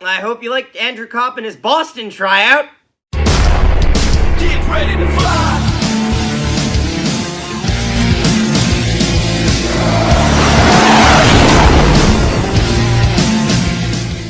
I hope you liked Andrew Kopp and his Boston tryout. Get ready to fly.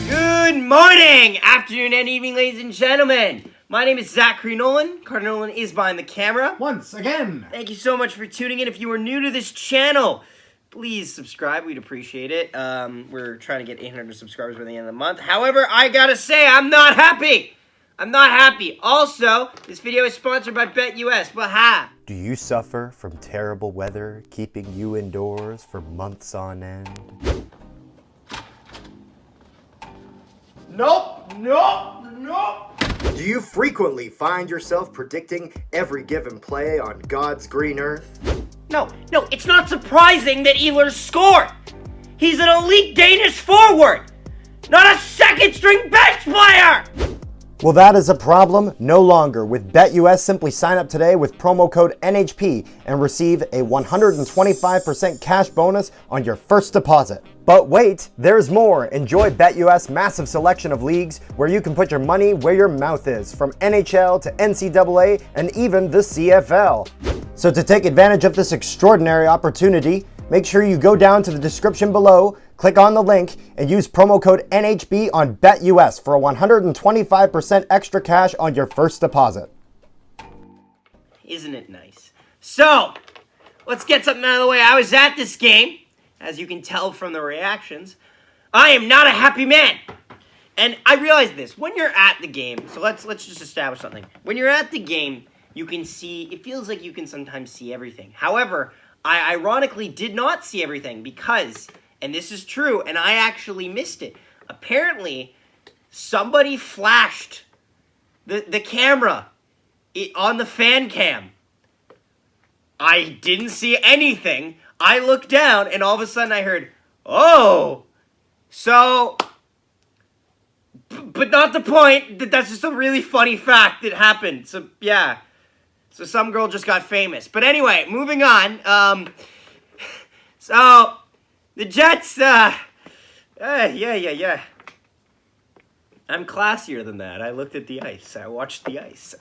Good morning, afternoon, and evening, ladies and gentlemen. My name is Zachary Nolan. Carter Nolan is behind the camera. Once again. Thank you so much for tuning in. If you are new to this channel, please subscribe. We'd appreciate it. We're trying to get 800 subscribers by the end of the month. However, I gotta say, I'm not happy. I'm not happy. Also, this video is sponsored by BetUS. Baha. Do you suffer from terrible weather keeping you indoors for months on end? Nope. Do you frequently find yourself predicting every given play on God's green earth? No, it's not surprising that Oilers scored. He's an elite Danish forward, not a second-string bench player. Well, that is a problem no longer. With BetUS, simply sign up today with promo code NHP and receive a 125% cash bonus on your first deposit. But wait, there's more. Enjoy BetUS' massive selection of leagues where you can put your money where your mouth is, from NHL to NCAA and even the CFL. So to take advantage of this extraordinary opportunity, make sure you go down to the description below, click on the link, and use promo code NHB on BetUS for a 125% extra cash on your first deposit. Isn't it nice? So, let's get something out of the way. I was at this game, as you can tell from the reactions. I am not a happy man. And I realize this, when you're at the game, so let's just establish something. When you're at the game, you can see, it feels like you can sometimes see everything. However, I ironically did not see everything because, and this is true, and I actually missed it. Apparently, somebody flashed the camera on the fan cam. I didn't see anything. I looked down, and all of a sudden I heard, oh! So, but not the point. That's just a really funny fact that happened. So, yeah. So some girl just got famous. But anyway, moving on. So the Jets, yeah. I'm classier than that. I looked at the ice. I watched the ice.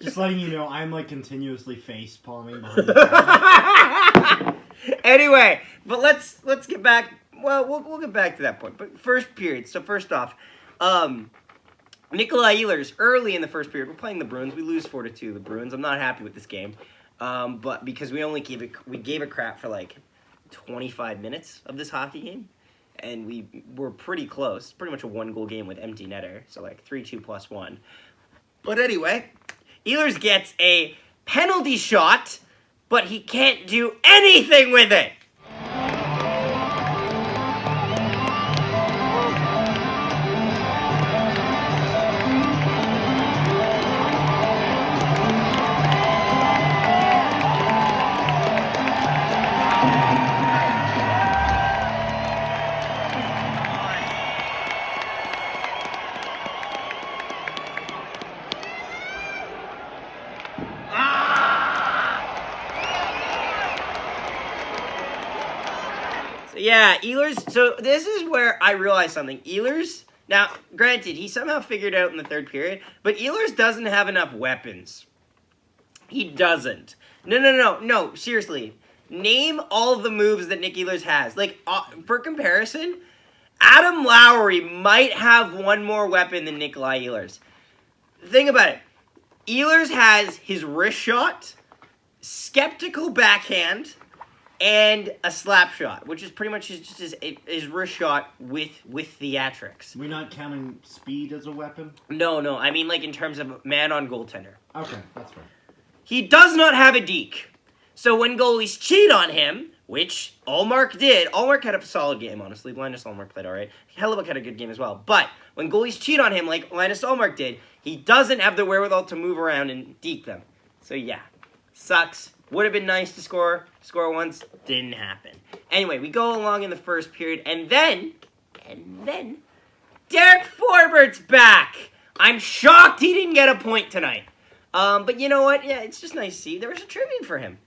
Just letting you know, I'm like continuously face palming behind the camera. Anyway, but let's get back. Well, we'll get back to that point. But first period. So first off, Nikolai Ehlers, early in the first period, we're playing the Bruins. We lose 4-2 the Bruins. I'm not happy with this game, but because we only gave a crap for like 25 minutes of this hockey game, and we were pretty close. Pretty much a one-goal game with empty netter, so like 3-2 plus 1. But anyway, Ehlers gets a penalty shot, but he can't do anything with it. Yeah, Ehlers, so this is where I realized something. Ehlers, now, granted, he somehow figured out in the third period, but Ehlers doesn't have enough weapons. He doesn't. No, seriously. Name all of the moves that Nick Ehlers has. Like, for comparison, Adam Lowry might have one more weapon than Nikolai Ehlers. Think about it. Ehlers has his wrist shot, skeptical backhand, and a slap shot, which is pretty much just his wrist shot with theatrics. We're not counting speed as a weapon? No. I mean, like, in terms of man on goaltender. Okay, that's fair. He does not have a deke. So when goalies cheat on him, which Ullmark did, Ullmark had a solid game, honestly. Linus Ullmark played all right. Hellebuyck had a good game as well. But when goalies cheat on him, like Linus Ullmark did, he doesn't have the wherewithal to move around and deke them. So, yeah. Sucks. Would have been nice to score once. Didn't happen. Anyway, we go along in the first period, and then, Derek Forbert's back. I'm shocked he didn't get a point tonight. But you know what? Yeah, it's just nice to see. There was a tribute for him.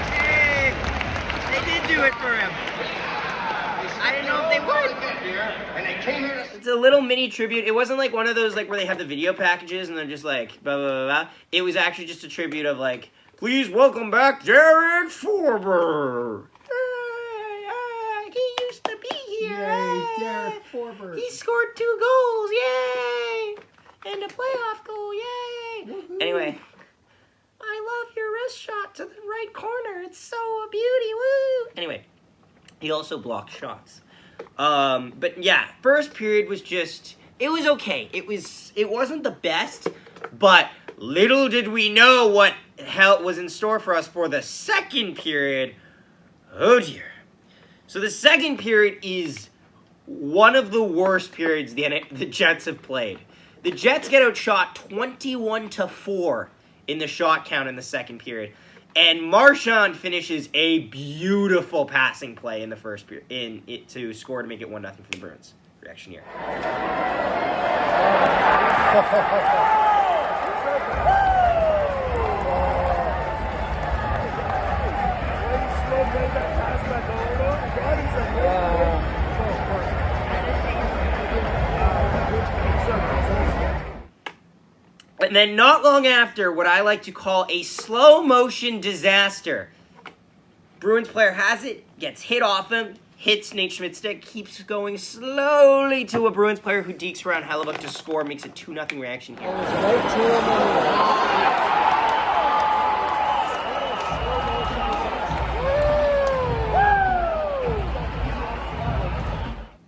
Hey, they did do it for him. I didn't know if they would. It's a little mini tribute. It wasn't like one of those like where they have the video packages and they're just like blah blah blah blah. It was actually just a tribute of like, please welcome back Derek Forbert. He used to be here. Yay, Derek Forbert. He scored 2 goals. Yay! And a playoff goal. Yay! Woo-hoo. Anyway. I love your wrist shot to the right corner. It's so a beauty. Woo! Anyway, he also blocked shots. But yeah, first period was just, it was okay. It wasn't the best, but little did we know what hell was in store for us for the second period. Oh dear. So the second period is one of the worst periods the Jets have played. The Jets get outshot 21-4 in the shot count in the second period. And Marchand finishes a beautiful passing play in the first period to score to make it 1-0 for the Bruins. Reaction here. And then not long after, what I like to call a slow motion disaster. Bruins player has it, gets hit off him, hits Nate Schmidt's stick, keeps going slowly to a Bruins player who dekes around Hellebuck to score, makes it 2-0 reaction here.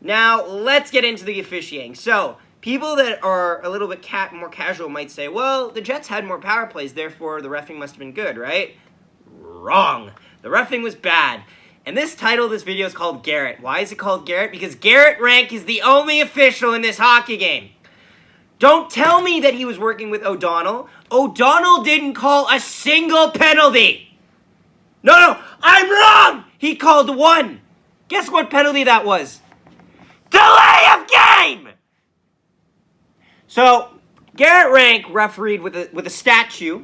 Now, let's get into the officiating. So, people that are a little bit more casual might say, well, the Jets had more power plays, therefore the reffing must have been good, right? Wrong. The reffing was bad. And this title of this video is called Garrett. Why is it called Garrett? Because Garrett Rank is the only official in this hockey game. Don't tell me that he was working with O'Donnell. O'Donnell didn't call a single penalty. No, I'm wrong! He called one. Guess what penalty that was? Delay of game! So, Garrett Rank refereed with a statue,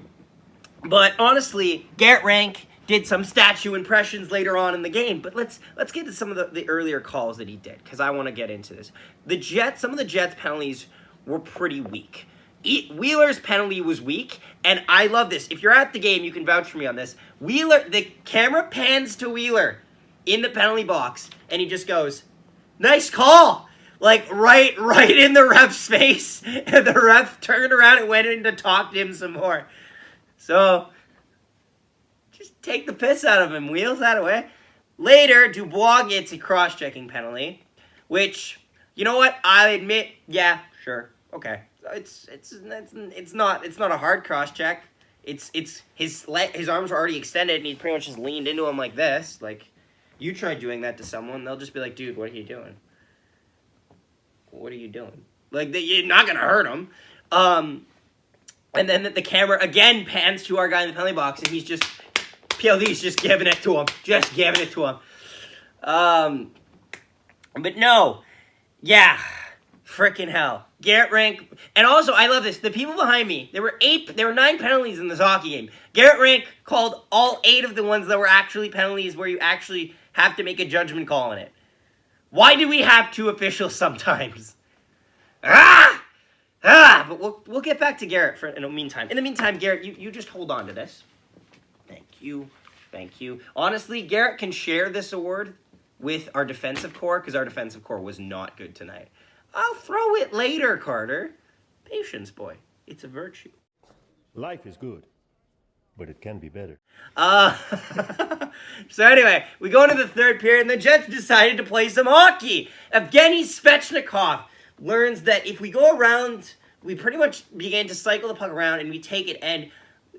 but honestly, Garrett Rank did some statue impressions later on in the game. But let's get to some of the earlier calls that he did, because I want to get into this. Some of the Jets' penalties were pretty weak. Wheeler's penalty was weak, and I love this. If you're at the game, you can vouch for me on this. The camera pans to Wheeler in the penalty box, and he just goes, "Nice call." Like, right in the ref's face. And the ref turned around and went in to talk to him some more. So, just take the piss out of him. Wheels that away. Later, Dubois gets a cross-checking penalty. Which, you know what? I admit, yeah, sure. Okay. It's not a hard cross-check. It's his arms are already extended and he pretty much just leaned into him like this. Like, you try doing that to someone, they'll just be like, dude, what are you doing? What are you doing? Like, you're not going to hurt him. And then the camera again pans to our guy in the penalty box, and he's just, PLD's just giving it to him. Just giving it to him. But no. Yeah. Frickin' hell. Garrett Rank. And also, I love this. The people behind me, there were 9 penalties in this hockey game. Garrett Rank called all 8 of the ones that were actually penalties where you actually have to make a judgment call on it. Why do we have 2 officials sometimes? But we'll get back to Garrett in the meantime. In the meantime, Garrett, you just hold on to this. Thank you. Honestly, Garrett can share this award with our defensive core, because our defensive core was not good tonight. I'll throw it later, Carter. Patience, boy. It's a virtue. Life is good, but it can be better. So anyway, we go into the third period, and the Jets decided to play some hockey. Evgeny Svechnikov learns that if we go around, we pretty much began to cycle the puck around, and we take it. And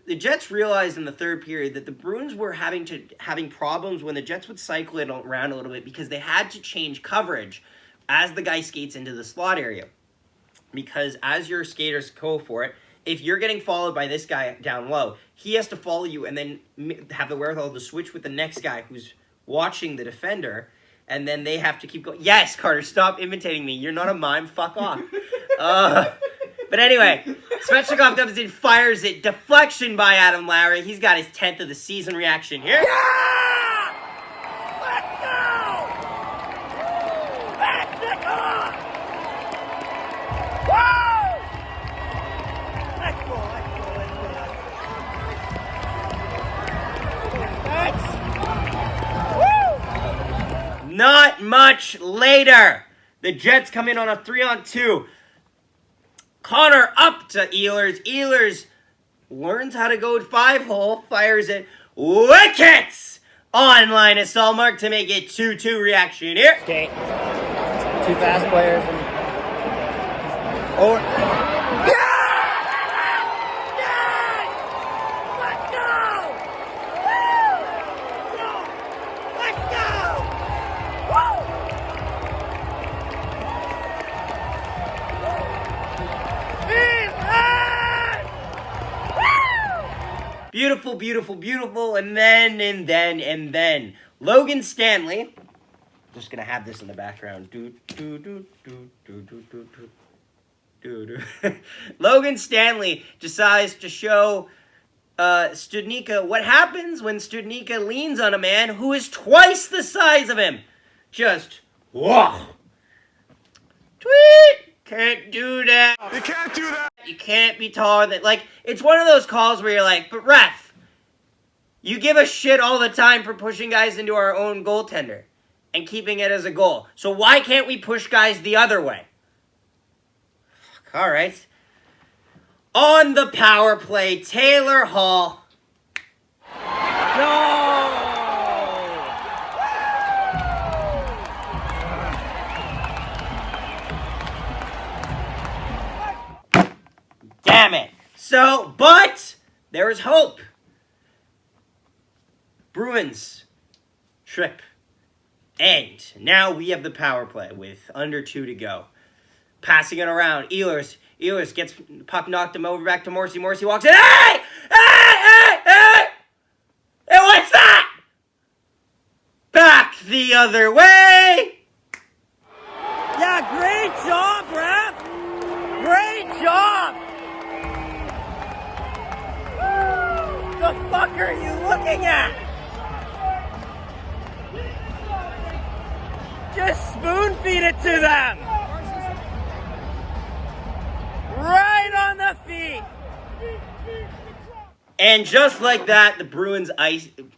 the Jets realized in the third period that the Bruins were having problems when the Jets would cycle it around a little bit because they had to change coverage as the guy skates into the slot area. Because as your skaters go for it, if you're getting followed by this guy down low, he has to follow you and then have the wherewithal to switch with the next guy who's watching the defender, and then they have to keep going. Yes, Carter, stop imitating me. You're not a mime. Fuck off. But anyway, Svechnikov comes in, fires it. Deflection by Adam Lowry. He's got his 10th of the season reaction here. Yeah! Let's go! Not much later. The Jets come in on a 3-on-2. Connor up to Ehlers. Ehlers learns how to go 5-hole, fires it. Wickets on Linus Ullmark to make it 2-2 reaction here. Okay. Two fast players. Beautiful, beautiful, beautiful, and then. Logan Stanley. Just gonna have this in the background. Logan Stanley decides to show Studnicka what happens when Studnicka leans on a man who is twice the size of him. Just, whoa. Tweet! Can't do that. You can't do that. You can't be taller than, like, it's one of those calls where you're like, but ref, you give a shit all the time for pushing guys into our own goaltender and keeping it as a goal. So why can't we push guys the other way? Fuck, all right. On the power play, Taylor Hall. No! Damn it. So, but there is hope. Bruins trip. And now we have the power play with under 2 to go. Passing it around. Ehlers gets puck, knocked him over back to Maurice. Maurice walks in. Hey! Hey, what's that? Back the other way. Yeah, great job, ref. Great job. The fuck are you looking at? Just spoon feed it to them. Right on the feet. And just like that, the Bruins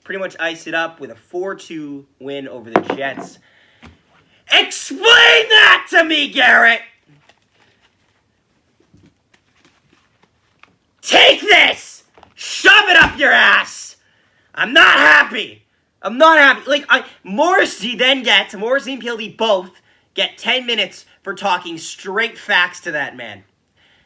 pretty much ice it up with a 4-2 win over the Jets. Explain that to me, Garrett! Take this! Shove it up your ass! I'm not happy! Like, Morrissey and PLD both get 10 minutes for talking straight facts to that man.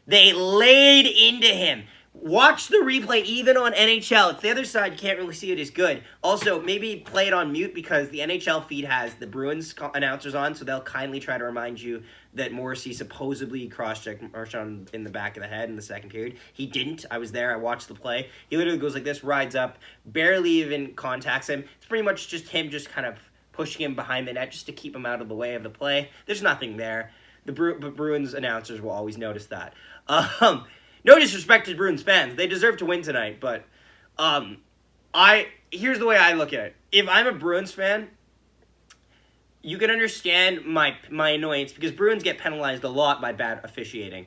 They laid into him. Watch the replay even on NHL. It's the other side. You can't really see it as good. Also, maybe play it on mute because the NHL feed has the Bruins announcers on, so they'll kindly try to remind you that Morrissey supposedly cross-checked Marchand in the back of the head in the second period. He didn't. I was there. I watched the play. He literally goes like this, rides up, barely even contacts him. It's pretty much just him just kind of pushing him behind the net just to keep him out of the way of the play. There's nothing there. The Bruins announcers will always notice that. No disrespect to Bruins fans. They deserve to win tonight, but here's the way I look at it. If I'm a Bruins fan, you can understand my annoyance because Bruins get penalized a lot by bad officiating.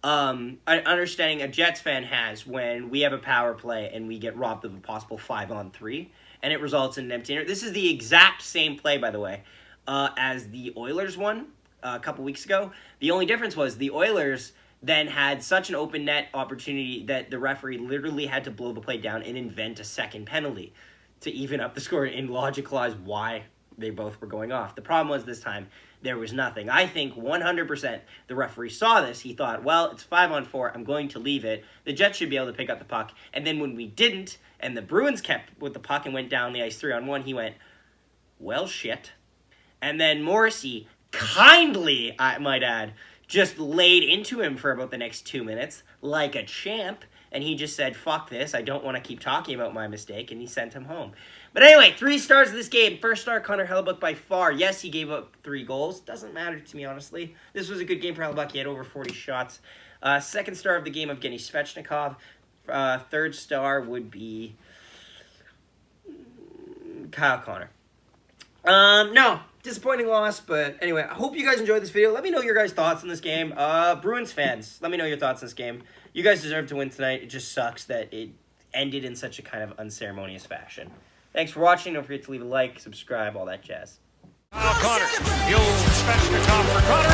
Understanding a Jets fan has when we have a power play and we get robbed of a possible 5-on-3 and it results in an empty. This is the exact same play, by the way, as the Oilers one a couple weeks ago. The only difference was the Oilers then had such an open net opportunity that the referee literally had to blow the play down and invent a second penalty to even up the score and logicalize why they both were going off. The problem was this time there was nothing. I think 100% the referee saw this. He thought, well, it's 5-on-4. I'm going to leave it. The Jets should be able to pick up the puck. And then when we didn't, and the Bruins kept with the puck and went down the ice 3-on-1, he went, well, shit. And then Morrissey, kindly, I might add, just laid into him for about the next 2 minutes like a champ, and he just said, fuck this, I don't want to keep talking about my mistake, and he sent him home. But anyway, 3 stars of this game. First star, Connor Hellebuyck by far. Yes, he gave up 3 goals. Doesn't matter to me, honestly. This was a good game for Hellebuyck. He had over 40 shots. Second star of the game, Evgeny Svechnikov. Third star would be Kyle Connor. No, disappointing loss, but anyway, I hope you guys enjoyed this video. Let me know your guys' thoughts on this game. Bruins fans, let me know your thoughts on this game. You guys deserve to win tonight. It just sucks that it ended in such a kind of unceremonious fashion. Thanks for watching. Don't forget to leave a like, subscribe, all that jazz. Connor, the old special top for Connor.